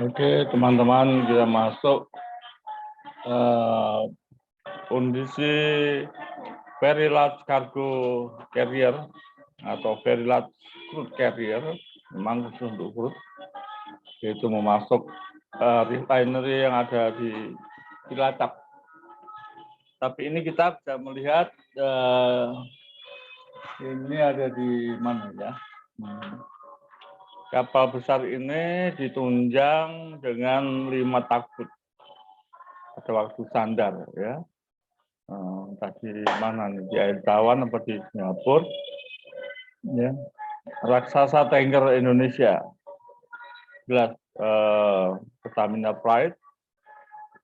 Oke, teman-teman, kita masuk kondisi very large cargo carrier atau very large crude carrier, memang khusus untuk crude, yaitu memasuk refinery yang ada di Cilacap. Tapi ini kita bisa melihat ini ada di mana ya? Kapal besar ini ditunjang dengan 5 tugboat pada waktu sandar ya. Tadi mana nih, di Air Tawan apa di Singapura ya. Raksasa tanker Indonesia, jelas Pertamina Pride,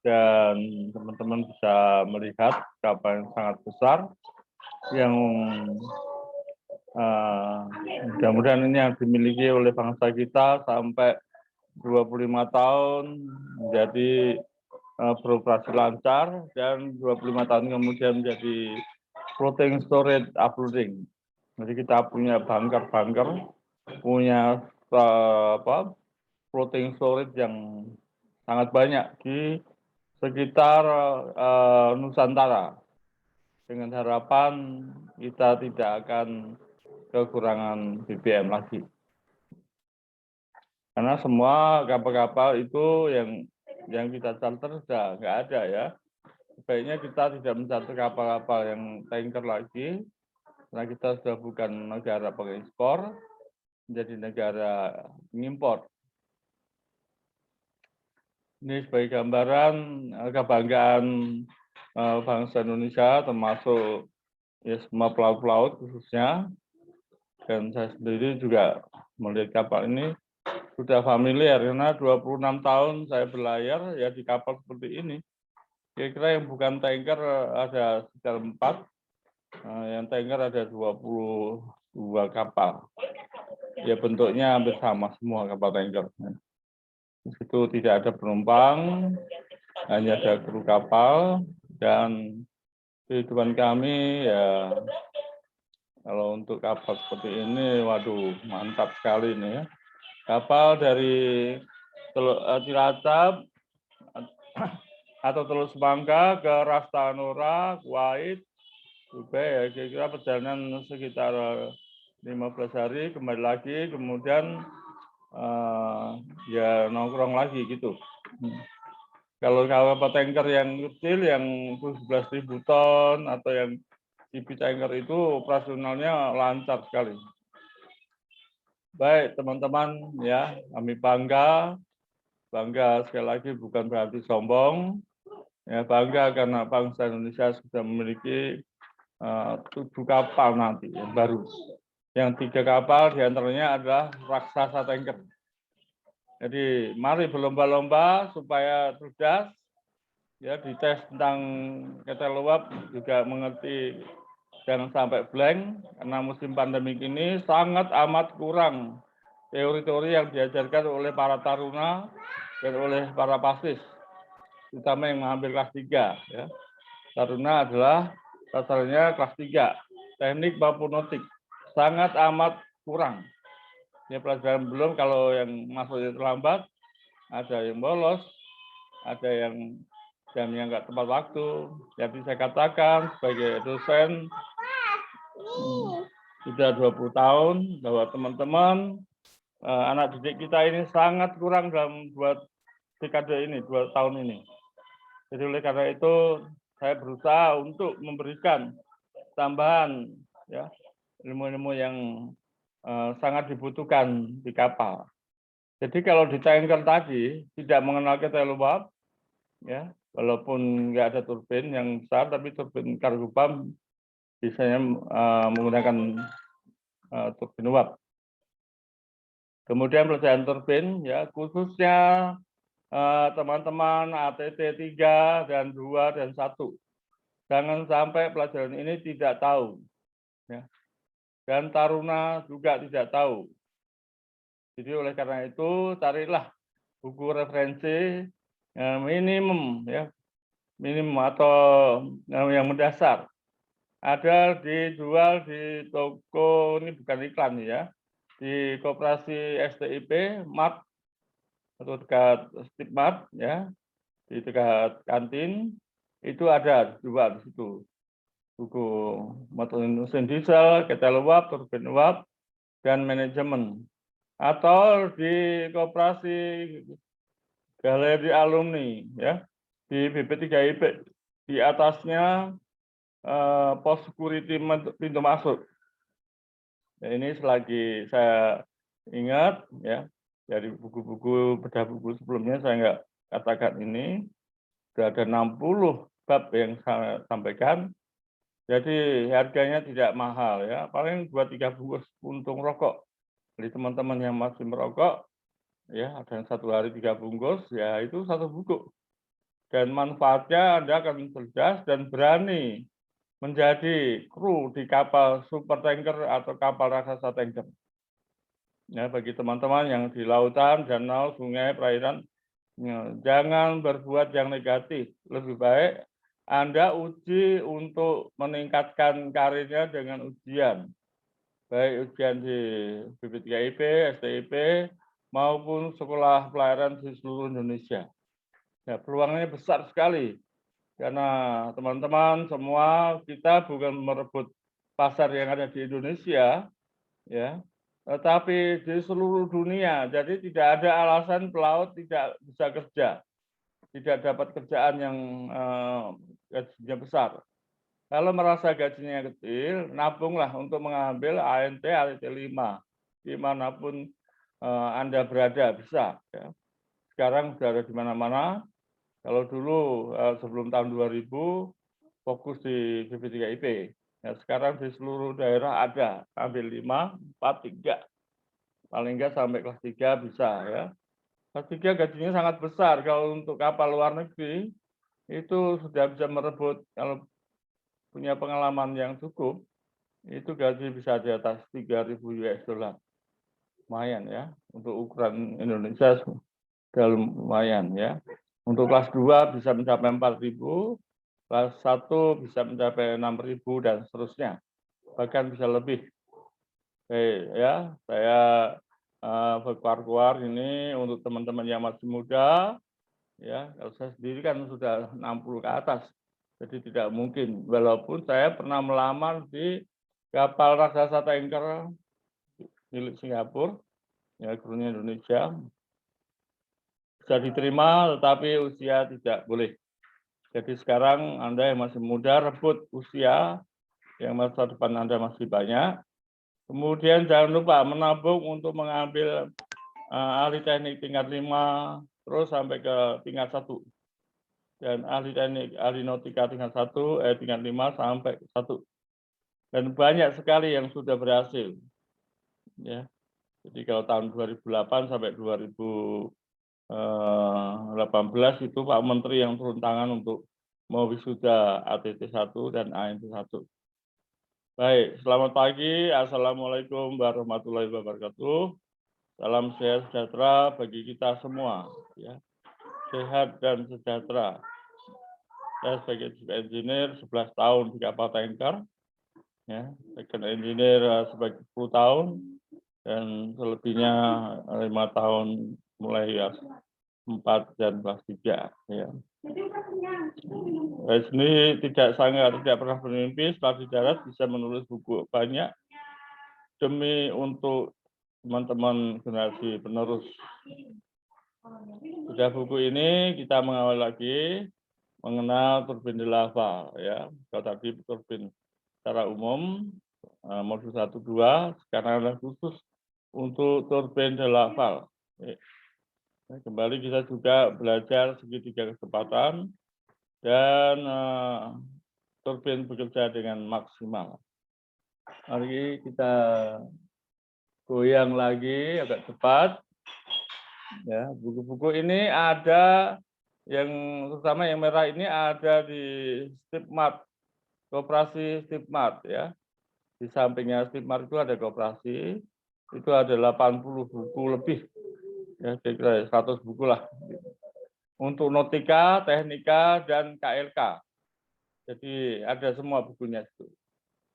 dan teman-teman bisa melihat kapal yang sangat besar yang mudah-mudahan ini yang dimiliki oleh bangsa kita sampai 25 tahun menjadi beroperasi lancar, dan 25 tahun kemudian menjadi floating storage uploading. Jadi kita punya bunker-bunker, punya floating storage yang sangat banyak di sekitar Nusantara, dengan harapan kita tidak akan kekurangan BBM lagi. Karena semua kapal-kapal itu yang kita charter sudah nggak ada ya. Sebaiknya kita tidak mencarter kapal-kapal yang tanker lagi, karena kita sudah bukan negara pengekspor, menjadi negara pengimpor. Ini sebagai gambaran kebanggaan bangsa Indonesia, termasuk ya semua pelaut-pelaut khususnya. Dan saya sendiri juga melihat kapal ini sudah familiar, karena 26 tahun saya berlayar ya di kapal seperti ini. Kira-kira yang bukan tanker ada sekitar 4, yang tanker ada 22 kapal. Ya bentuknya hampir sama semua kapal tanker. Di situ tidak ada penumpang, hanya ada kru kapal, dan kehidupan kami ya kalau untuk kapal seperti ini, waduh mantap sekali ini ya. Kapal dari Cilacap atau Teluk Semangka ke Ras Tanura, Kuwait, Dubai ya, kira-kira perjalanan sekitar 15 hari, kembali lagi, kemudian ya nongkrong lagi gitu. Kalau kapal tanker yang kecil, yang 11.000 ton atau yang CP tanker itu operasionalnya lancar sekali. Baik teman-teman ya, kami bangga sekali lagi bukan berarti sombong. Ya, bangga karena bangsa Indonesia sudah memiliki 7 kapal nanti yang baru. Yang 3 kapal diantaranya adalah raksasa tanker. Jadi mari berlomba-lomba supaya cerdas, ya dites tentang ketel uap juga mengerti, jangan sampai blank, karena musim pandemi ini sangat amat kurang teori-teori yang diajarkan oleh para taruna dan oleh para pasis, terutama yang mengambil kelas 3 ya. Taruna adalah sasarannya kelas 3, teknik maupun nautik, sangat amat kurang. Ya pelajaran belum, kalau yang masuknya terlambat, ada yang bolos, ada yang jamnya nggak tepat waktu. Jadi saya katakan sebagai dosen sudah 20 tahun bahwa teman-teman anak didik kita ini sangat kurang dalam 2 dekade ini, 2 tahun ini. Jadi oleh karena itu saya berusaha untuk memberikan tambahan ya ilmu-ilmu yang sangat dibutuhkan di kapal. Jadi kalau di tanker tadi tidak mengenal ketel uap, ya walaupun nggak ada turbin yang besar, tapi turbin kargo pump biasanya menggunakan turbin uap. Kemudian pelajaran turbin, ya khususnya teman-teman ATT 3 dan 2 dan 1. Jangan sampai pelajaran ini tidak tahu. Ya. Dan taruna juga tidak tahu. Jadi oleh karena itu carilah buku referensi minimum ya, minimum atau yang mendasar. Ada dijual di toko, ini bukan iklan ya, di koperasi STIP, MAT atau dekat Stipmat ya, di dekat kantin itu ada 2 di situ. Buku mesin diesel, ketel uap, turbin uap, dan manajemen. Atau di koperasi galeri alumni ya, di BP3IP. Di atasnya pos security pintu masuk. Ya, ini selagi saya ingat ya, dari buku-buku bedah buku sebelumnya saya nggak katakan ini, sudah ada 60 bab yang saya sampaikan. Jadi harganya tidak mahal ya, paling 2-3 bungkus puntung rokok. Jadi teman-teman yang masih merokok, ya ada yang 1 hari 3 bungkus, ya itu 1 buku. Dan manfaatnya Anda akan cerdas dan berani menjadi kru di kapal super tanker atau kapal raksasa tanker. Ya, bagi teman-teman yang di lautan, danau, sungai, perairan, ya, jangan berbuat yang negatif. Lebih baik Anda uji untuk meningkatkan karirnya dengan ujian. Baik ujian di BP3IP, STIP, maupun sekolah pelayaran di seluruh Indonesia. Ya, peluangnya besar sekali. Karena teman-teman semua kita bukan merebut pasar yang ada di Indonesia, ya, tetapi di seluruh dunia. Jadi tidak ada alasan pelaut tidak bisa kerja, tidak dapat kerjaan yang gajinya besar. Kalau merasa gajinya kecil, nabunglah untuk mengambil ANT, ANT 5, dimanapun Anda berada bisa. Ya. Sekarang sudah ada di mana-mana. Kalau dulu sebelum tahun 2000 fokus di BP3IP. Ya, sekarang di seluruh daerah ada, ambil 5, 4, 3. Paling enggak sampai kelas 3 bisa ya. Kelas 3 gajinya sangat besar. Kalau untuk kapal luar negeri, itu sudah bisa merebut, kalau punya pengalaman yang cukup, itu gaji bisa di atas 3.000 US dollar. Lumayan ya, untuk ukuran Indonesia sudah lumayan ya. Untuk kelas 2 bisa mencapai 4.000, kelas 1 bisa mencapai 6.000 dan seterusnya. Bahkan bisa lebih. Oke, ya, saya berkuar-kuar ini untuk teman-teman yang masih muda, ya, kalau saya sendiri kan sudah 60 ke atas, jadi tidak mungkin. Walaupun saya pernah melamar di kapal raksasa tanker milik Singapura, ya, krunya Indonesia, bisa diterima, tetapi usia tidak boleh. Jadi sekarang Anda yang masih muda, rebut usia, yang masa depan Anda masih banyak. Kemudian jangan lupa menabung untuk mengambil ahli teknik tingkat 5, terus sampai ke tingkat 1. Dan ahli teknik, ahli nautika tingkat 1, tingkat 5 sampai 1. Dan banyak sekali yang sudah berhasil. Ya. Jadi kalau tahun 2008 sampai 2018 itu Pak Menteri yang turun tangan untuk mewisuda ATT 1 dan ANT 1. Baik, selamat pagi. Assalamualaikum warahmatullahi wabarakatuh. Salam sehat sejahtera bagi kita semua. Ya. Sehat dan sejahtera. Saya sebagai chief engineer 11 tahun di kapal tanker. Ya. Second engineer sebagai 10 tahun. Dan selebihnya 5 tahun mulai 4 dan kelas 3. Ya. Saya sendiri tidak sangka, tidak pernah bermimpi setelah di darat bisa menulis buku banyak demi untuk teman-teman generasi penerus. Sudah buku ini kita mengawal lagi mengenal turbin lava ya. Kalau tadi turbin secara umum modul 1 2, sekarang ada khusus untuk turbin lava. Kembali kita juga belajar segitiga kecepatan dan turbin bekerja dengan maksimal. Mari kita goyang lagi agak cepat. Ya, buku-buku ini ada yang terutama yang merah ini ada di Stipmat, koperasi Stipmat ya. Di sampingnya Stipmat itu ada koperasi, itu ada 80 buku lebih. Ya, kira-kira 100 buku lah. Untuk nautika, teknika, dan KLK. Jadi ada semua bukunya itu.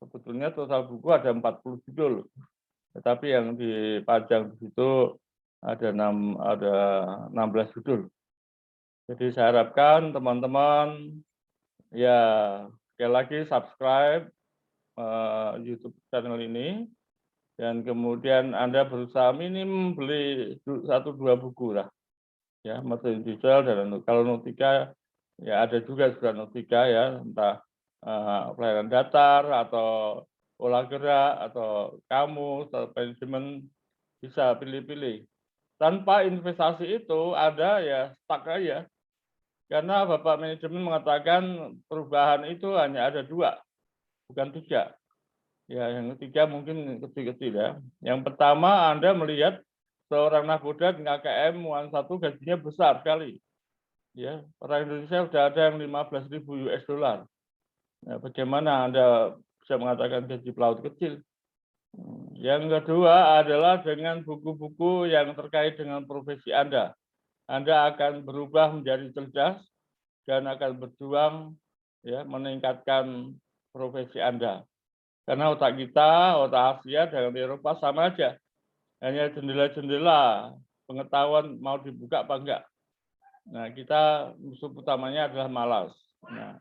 Sebetulnya total buku ada 40 judul. Tetapi yang dipajang di situ ada 16 judul. Jadi saya harapkan teman-teman ya sekali lagi subscribe YouTube channel ini dan kemudian Anda berusaha minim beli 1-2 buku lah ya, Mesin Diesel dan kalau Nautica ya ada juga surat Nautica ya, entah pelayaran datar atau olah gerak atau kamus atau manajemen, bisa pilih-pilih. Tanpa investasi itu ada ya stuck aja. Karena Bapak manajemen mengatakan perubahan itu hanya ada 2, bukan 3. Ya, yang ketiga mungkin kecil-kecil ya. Yang pertama Anda melihat seorang nahkoda dengan KKM 1 gajinya besar sekali. Ya, orang Indonesia sudah ada yang 15.000 US dollar. Nah, bagaimana Anda bisa mengatakan gaji pelaut kecil? Yang kedua adalah dengan buku-buku yang terkait dengan profesi Anda. Anda akan berubah menjadi cerdas dan akan berjuang ya meningkatkan profesi Anda. Karena otak kita, otak Asia dengan Eropa sama aja. Hanya jendela-jendela pengetahuan mau dibuka apa enggak. Nah, kita musuh utamanya adalah malas. Nah,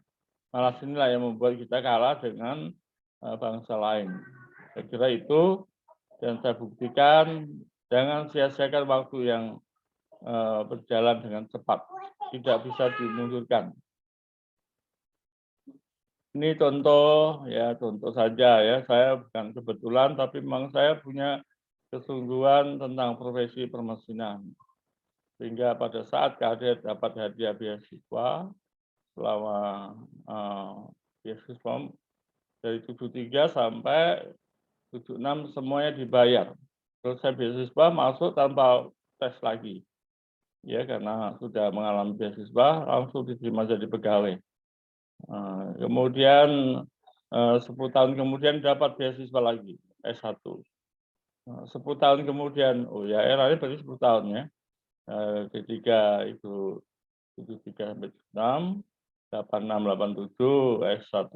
malas inilah yang membuat kita kalah dengan bangsa lain. Saya kira itu, dan saya buktikan jangan sia-siakan waktu yang berjalan dengan cepat, tidak bisa dimundurkan. Ini contoh ya, contoh saja ya. Saya bukan kebetulan, tapi memang saya punya kesungguhan tentang profesi permesinan. Sehingga pada saat kadet dapat hadiah beasiswa selama beasiswa dari 73 sampai 76 semuanya dibayar. Terus saya beasiswa masuk tanpa tes lagi. Ya, karena sudah mengalami beasiswa langsung diterima jadi pegawai. Kemudian 10 tahun kemudian dapat beasiswa lagi S1. 10 tahun kemudian, oh ya eranya berarti 10 tahun ya. Ketiga itu 73 sampai 6, 86, 87 S1,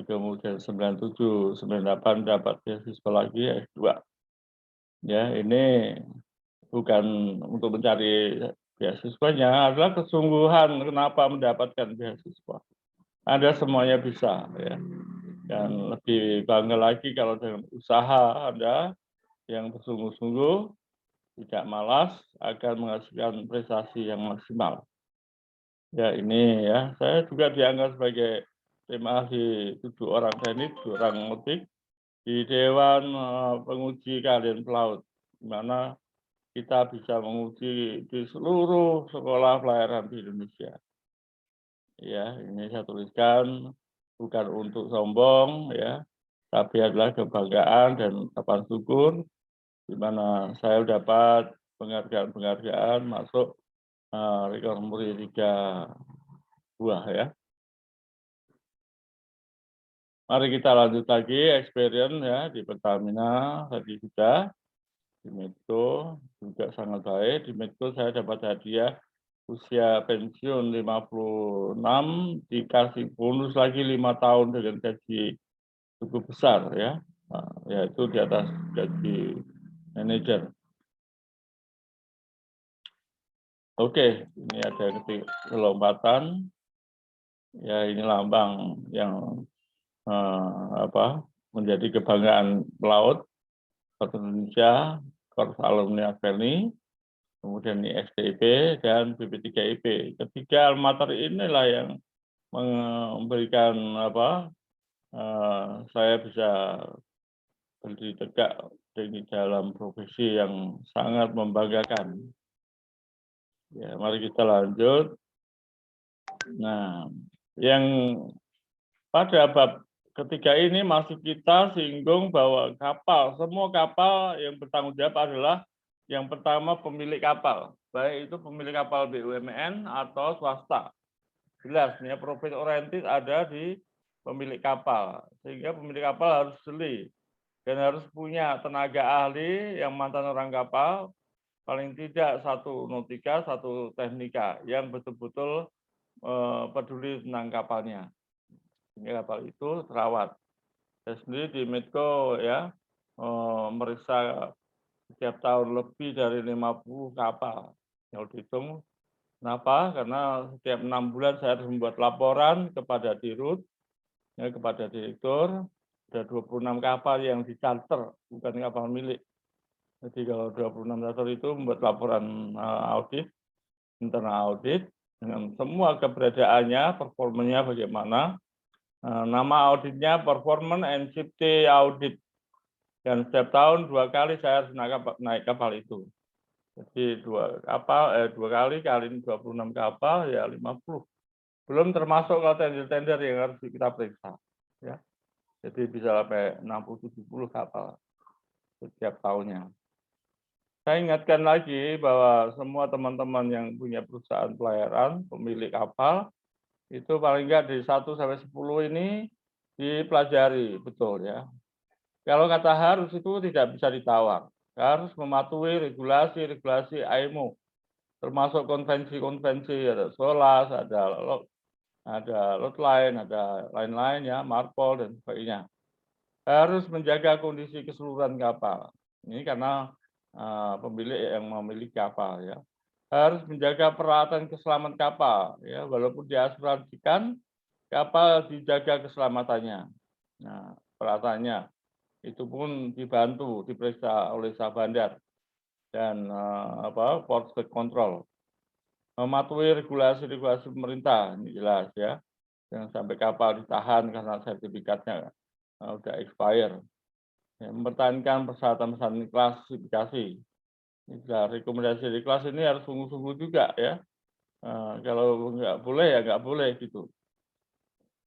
kemudian 97, 98 dapat beasiswa lagi S2. Ya, ini bukan untuk mencari beasiswanya, adalah kesungguhan kenapa mendapatkan beasiswa. Anda semuanya bisa ya. Dan lebih bangga lagi kalau dengan usaha Anda yang bersungguh-sungguh, tidak malas, akan menghasilkan prestasi yang maksimal. Ya ini ya, saya juga dianggap sebagai tim ahli 7 orang teknik, 7 orang motik di Dewan Penguji Keahlian Pelaut, di mana kita bisa menguji di seluruh sekolah pelayaran di Indonesia. Ya, ini saya tuliskan bukan untuk sombong ya, tapi adalah kebanggaan dan ucapan syukur di mana saya dapat penghargaan-penghargaan masuk rekor muri 3 buah ya. Mari kita lanjut lagi experience ya di Pertamina tadi sudah, di Medco juga sangat baik. Di Medco saya dapat hadiah usia pensiun 56 dikasih bonus lagi 5 tahun dengan gaji cukup besar ya. Yaitu di atas gaji manajer. Oke, ini ada kelompatan. Ya ini lambang yang menjadi kebanggaan pelaut Indonesia, Korps Alumni Akademi, kemudian ISDIP dan BP3IP. Ketiga almater inilah yang memberikan saya bisa berdiri tegak di dalam profesi yang sangat membanggakan. Ya, mari kita lanjut. Nah, yang pada bab ketiga ini masih kita singgung bahwa kapal, semua kapal yang bertanggung jawab adalah yang pertama pemilik kapal, baik itu pemilik kapal BUMN atau swasta. Jelas, ya, profit oriented ada di pemilik kapal, sehingga pemilik kapal harus jeli dan harus punya tenaga ahli yang mantan orang kapal, paling tidak 1 nautika, 1 teknika yang betul-betul peduli tentang kapalnya. Sehingga kapal itu terawat. Saya sendiri di Medco ya meriksa setiap tahun lebih dari 50 kapal. Kalau dihitung, kenapa? Karena setiap 6 bulan saya harus membuat laporan kepada Dirut, ya, kepada direktur. Ada 26 kapal yang dicharter, bukan kapal milik. Jadi kalau 26 charter itu membuat laporan audit, internal audit, dengan semua keberadaannya, performanya bagaimana. Nama auditnya Performance and Safety Audit. Dan setiap tahun 2 kali saya harus naik kapal itu. Jadi 2 kali 26 kapal ya 50. Belum termasuk kalau tender-tender yang harus kita periksa. Ya. Jadi bisa sampai 60-70 kapal setiap tahunnya. Saya ingatkan lagi bahwa semua teman-teman yang punya perusahaan pelayaran, pemilik kapal, itu paling enggak dari 1 sampai 10 ini dipelajari betul ya. Kalau kata harus itu tidak bisa ditawar. Harus mematuhi regulasi IMO, termasuk konvensi-konvensi, ada SOLAS, ada Loadline, ada lain-lain ya, Marpol dan sebagainya. Harus menjaga kondisi keseluruhan kapal. Ini karena pemilik yang memiliki kapal ya. Harus menjaga peralatan keselamatan kapal ya, walaupun diasuransikan kapal dijaga keselamatannya. Nah, peralatannya itu pun dibantu diperiksa oleh Syah Bandar dan Port State Control. Mematuhi regulasi pemerintah, ini jelas ya. Jangan sampai kapal ditahan karena sertifikatnya sudah expire. Ya, mempertahankan persyaratan klasifikasi. Rekomendasi di kelas ini harus sungguh-sungguh juga ya. Kalau nggak boleh ya nggak boleh gitu.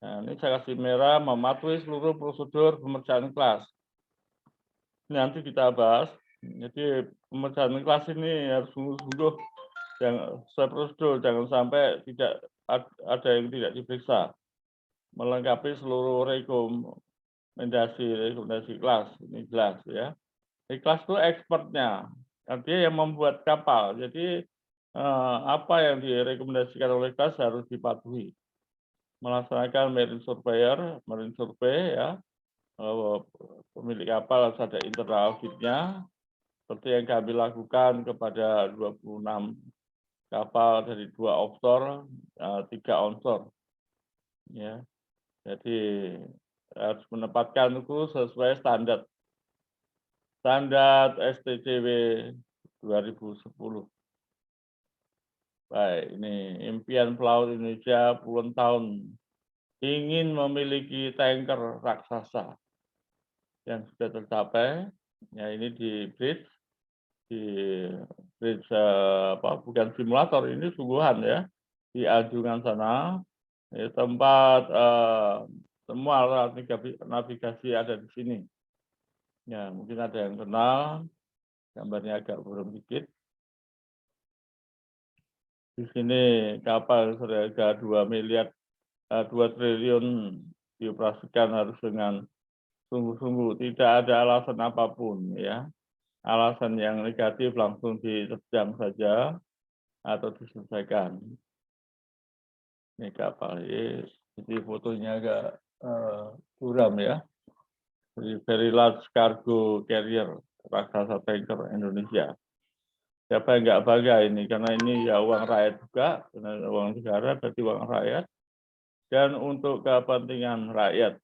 Nah, ini saya kasih merah, mematuhi seluruh prosedur pemeriksaan kelas. Nanti kita bahas. Jadi pemeriksaan kelas ini harus sungguh-sungguh sesuai prosedur, jangan sampai tidak ada yang tidak diperiksa. Melengkapi seluruh rekomendasi kelas, ini jelas ya. Kelas itu expertnya, artinya yang membuat kapal. Jadi apa yang direkomendasikan oleh kelas harus dipatuhi. Melaksanakan marine survey ya, pemilik kapal harus ada internal auditnya, seperti yang kami lakukan kepada 26 kapal dari 2 offshore, 3 onshore. Ya, jadi harus menempatkan itu sesuai standar STCW 2010. Baik, ini impian pelaut Indonesia puluhan tahun ingin memiliki tanker raksasa yang sudah tercapai. Ya, ini di bridge bukan simulator, ini sungguhan ya, di Anjungan sana, ya, tempat semua alat navigasi ada di sini. Ya, mungkin ada yang kenal, gambarnya agak buram dikit. Di sini kapal seharga 2 triliun dioperasikan harus dengan sungguh-sungguh, tidak ada alasan apapun ya. Alasan yang negatif langsung diterjang saja atau diselesaikan. Ini kapal ini, jadi fotonya agak buram ya. Jadi very large cargo carrier raksasa tanker Indonesia. Siapa yang nggak bangga ini, karena ini ya uang rakyat juga, karena uang negara berarti uang rakyat, dan untuk kepentingan rakyat.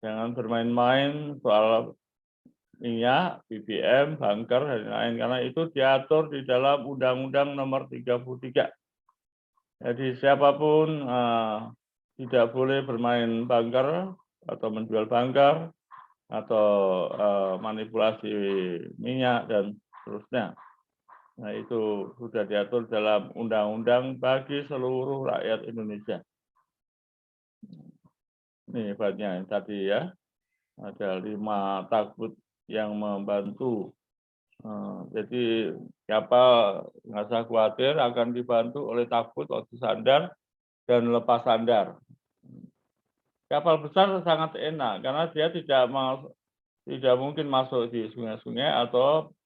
Jangan bermain-main soal minyak, BBM, bunker, dan lain-lain, karena itu diatur di dalam Undang-Undang Nomor 33. Jadi siapapun tidak boleh bermain bunker atau menjual bunker atau manipulasi minyak dan seterusnya. Nah, itu sudah diatur dalam undang-undang bagi seluruh rakyat Indonesia. Ini hebatnya tadi ya, ada 5 tugboat yang membantu. Jadi kapal nggak usah khawatir akan dibantu oleh tugboat waktu sandar dan lepas sandar. Kapal besar sangat enak karena dia tidak mungkin masuk di sungai-sungai atau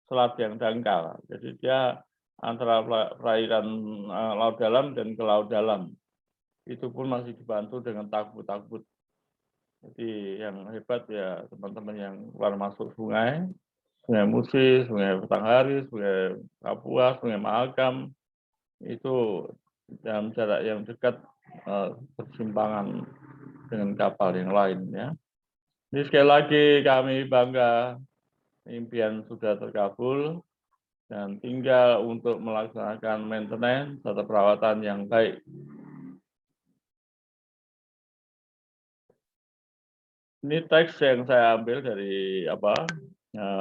selat yang dangkal. Jadi dia antara perairan laut dalam dan ke laut dalam. Itu pun masih dibantu dengan tugboat. Jadi yang hebat ya teman-teman yang keluar masuk sungai, Sungai Musi, Sungai Batanghari, Sungai Kapuas, Sungai Mahakam, itu dalam jarak yang dekat bersimpangan dengan kapal yang lain ya. Ini sekali lagi kami bangga, impian sudah terkabul dan tinggal untuk melaksanakan maintenance atau perawatan yang baik. Ini teks yang saya ambil dari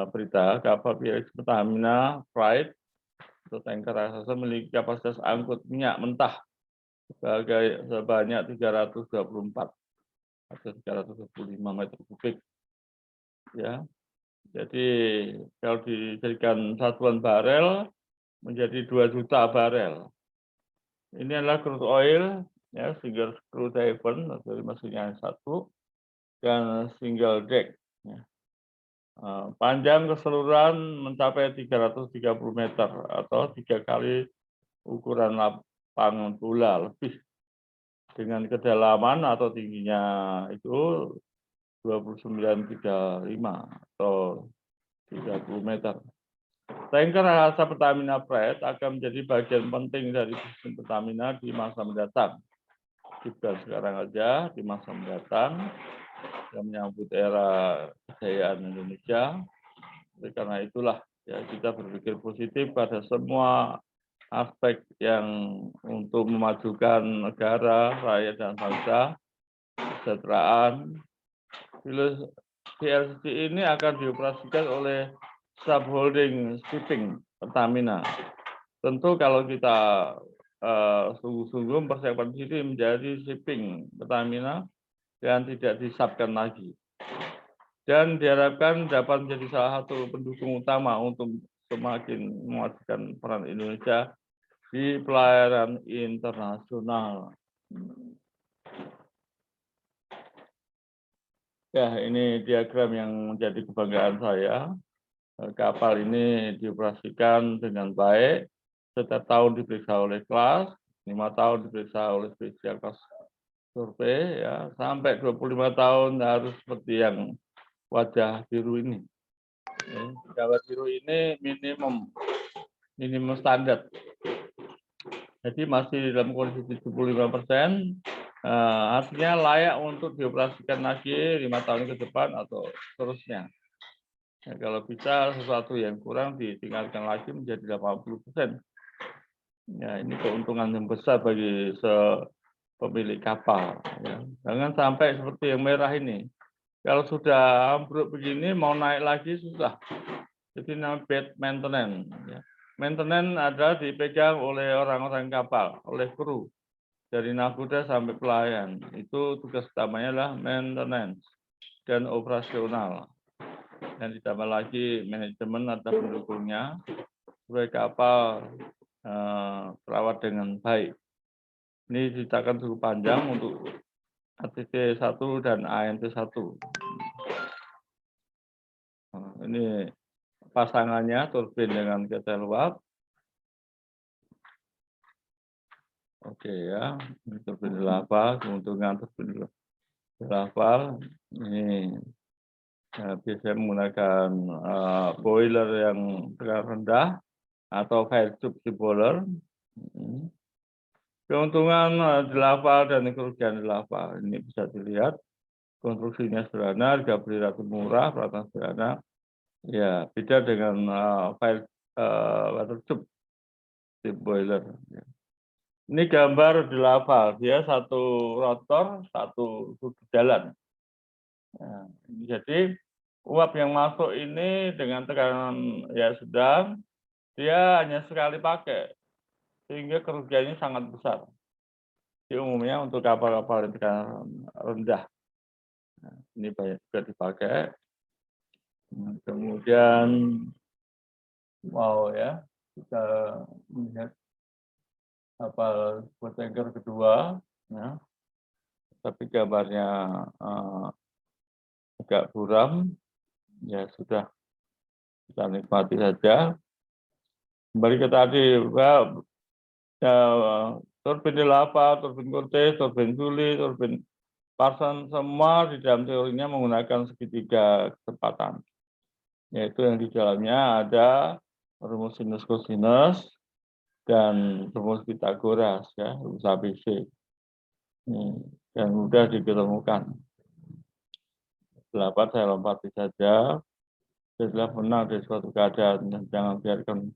berita kapal PLX Pertamina Pride atau tanker raksasa memiliki kapasitas angkut minyak mentah sebanyak 324 atau 325 meter kubik. Ya, jadi kalau dijadikan satuan barel menjadi 2 juta barel. Ini adalah crude oil, ya, single screw driven dari mesinnya yang satu dan single deck. Ya. Panjang keseluruhan mencapai 330 meter atau 3 kali ukuran lapangan bola lebih dengan kedalaman atau tingginya itu 29,35 atau 30 meter. Tanker raksasa Pertamina Pride akan menjadi bagian penting dari sistem Pertamina di masa mendatang. Bukan sekarang aja, di masa mendatang yang menyambut era kejayaan Indonesia. Oleh karena itulah ya kita berpikir positif pada semua aspek yang untuk memajukan negara, rakyat dan bangsa, kesejahteraan. PLCC ini akan dioperasikan oleh subholding shipping Pertamina. Tentu kalau kita sungguh-sungguh mempersiapkan diri menjadi shipping Pertamina dan tidak disubkan lagi. Dan diharapkan dapat menjadi salah satu pendukung utama untuk semakin memajukan peran Indonesia di pelayaran internasional. Ya, ini diagram yang menjadi kebanggaan saya. Kapal ini dioperasikan dengan baik, setiap tahun diperiksa oleh kelas, 5 tahun diperiksa oleh spesial kelas survei, ya, sampai 25 tahun harus seperti yang wajah biru ini. Gambar biru ini minimum standar. Jadi masih dalam kondisi 75%, artinya layak untuk dioperasikan lagi 5 tahun ke depan atau seterusnya. Ya, kalau bisa sesuatu yang kurang ditingkatkan lagi menjadi 80%. Ya, ini keuntungan yang besar bagi pemilik kapal. Ya. Jangan sampai seperti yang merah ini. Kalau sudah ambruk begini, mau naik lagi susah. Jadi namanya bad maintenance. Ya. Maintenance adalah dipegang oleh orang-orang kapal, oleh kru. Dari nakoda sampai pelayan. Itu tugas utamanya adalah maintenance dan operasional. Dan ditambah lagi manajemen atau pendukungnya supaya kapal terawat dengan baik. Ini diceritakan cukup panjang untuk ATC 1 dan ANT 1. Ini pasangannya turbin dengan ketel uap. Oke ya, ini turbin lava, keuntungan turbin lava. Ini biasanya menggunakan boiler yang tekanan rendah atau fire tube boiler. Keuntungan di lava dan kerugian di lava ini bisa dilihat. Konstruksinya sederhana, harga beli relatif murah, peralatan sederhana. Ya, beda dengan fire water tube boiler. Ini gambar di lava, dia satu rotor, satu sudut jalan. Nah, jadi uap yang masuk ini dengan tekanan ya sedang, dia hanya sekali pakai, sehingga kerugiannya sangat besar. Jadi umumnya untuk kapal-kapal yang tekanan rendah. Nah, ini banyak juga dipakai. Nah, kemudian ya kita melihat kapal tanker kedua, ya, tapi gambarnya agak buram, ya sudah kita nikmati saja. Kembali ke tadi, turbin di lava, turbin kortes, turbin suli, turbin Parson semua di dalam teorinya menggunakan segitiga kecepatan, yaitu yang di dalamnya ada rumus sinus kosinus dan rumus Pitagoras, ya, rumus ABC. Dan mudah ditemukan. Dapat saya lompati saja. Setelah menang dari suatu keadaan, dan jangan biarkan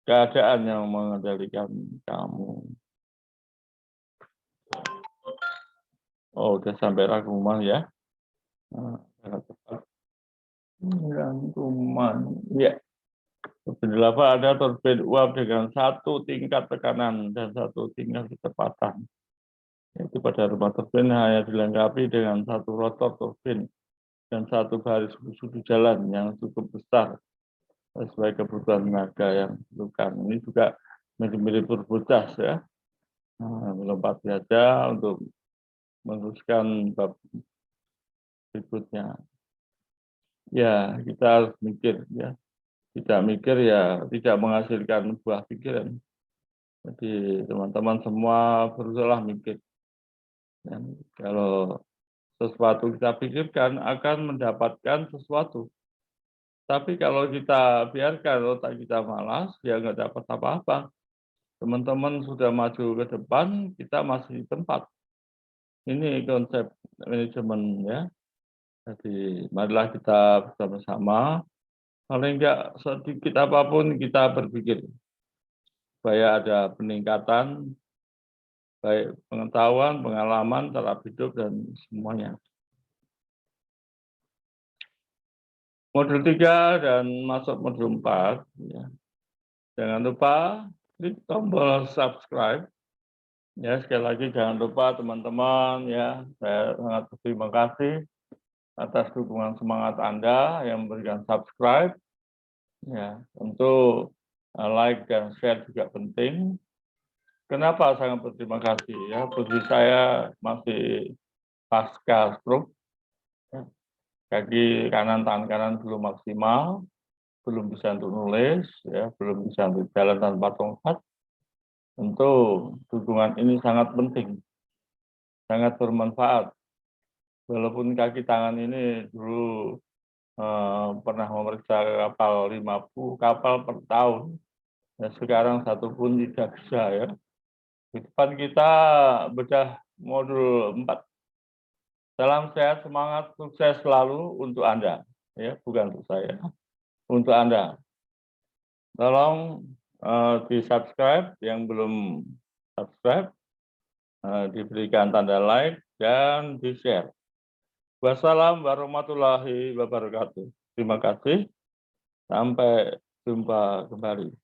keadaan yang mengendalikan kamu. Oh, udah sampai rangkuman ya. Rangkuman, ya. Beberapa ada turbin uap dengan satu tingkat tekanan dan satu tingkat kecepatan. Itu pada rumah turbin hanya dilengkapi dengan satu rotor turbin dan satu baris sudut jalan yang cukup besar sesuai kebutuhan tenaga yang diperlukan. Ini juga mirip-mirip turbocas ya. Melompat saja untuk meneruskan bab berikutnya. Ya, kita harus mikir ya. Tidak mikir ya tidak menghasilkan buah pikiran. Jadi teman-teman semua berusaha mikir. Dan kalau sesuatu kita pikirkan akan mendapatkan sesuatu. Tapi kalau kita biarkan otak kita malas, ya nggak dapat apa-apa. Teman-teman sudah maju ke depan, kita masih di tempat. Ini konsep manajemen ya. Jadi marilah kita bersama-sama, paling enggak sedikit apapun kita berpikir supaya ada peningkatan baik pengetahuan, pengalaman, cara hidup dan semuanya. Modul 3 dan masuk modul 4 ya. Jangan lupa klik tombol subscribe. Ya, sekali lagi jangan lupa teman-teman ya, saya sangat berterima kasih atas dukungan semangat Anda yang memberikan subscribe. Ya, tentu like dan share juga penting. Kenapa sangat berterima kasih ya, posisi saya masih pasca stroke. Ya. Kaki kanan, tangan kanan belum maksimal, belum bisa untuk nulis, ya, belum bisa untuk jalan tanpa tongkat. Tentu dukungan ini sangat penting, sangat bermanfaat. Walaupun kaki tangan ini dulu pernah memeriksa kapal 50 kapal per tahun, ya sekarang satu pun tidak bisa ya. Di depan kita bedah modul 4. Salam sehat, semangat, sukses selalu untuk Anda, ya bukan untuk saya, untuk Anda. Tolong di subscribe yang belum subscribe, diberikan tanda like dan di share. Wassalamualaikum warahmatullahi wabarakatuh. Terima kasih. Sampai jumpa kembali.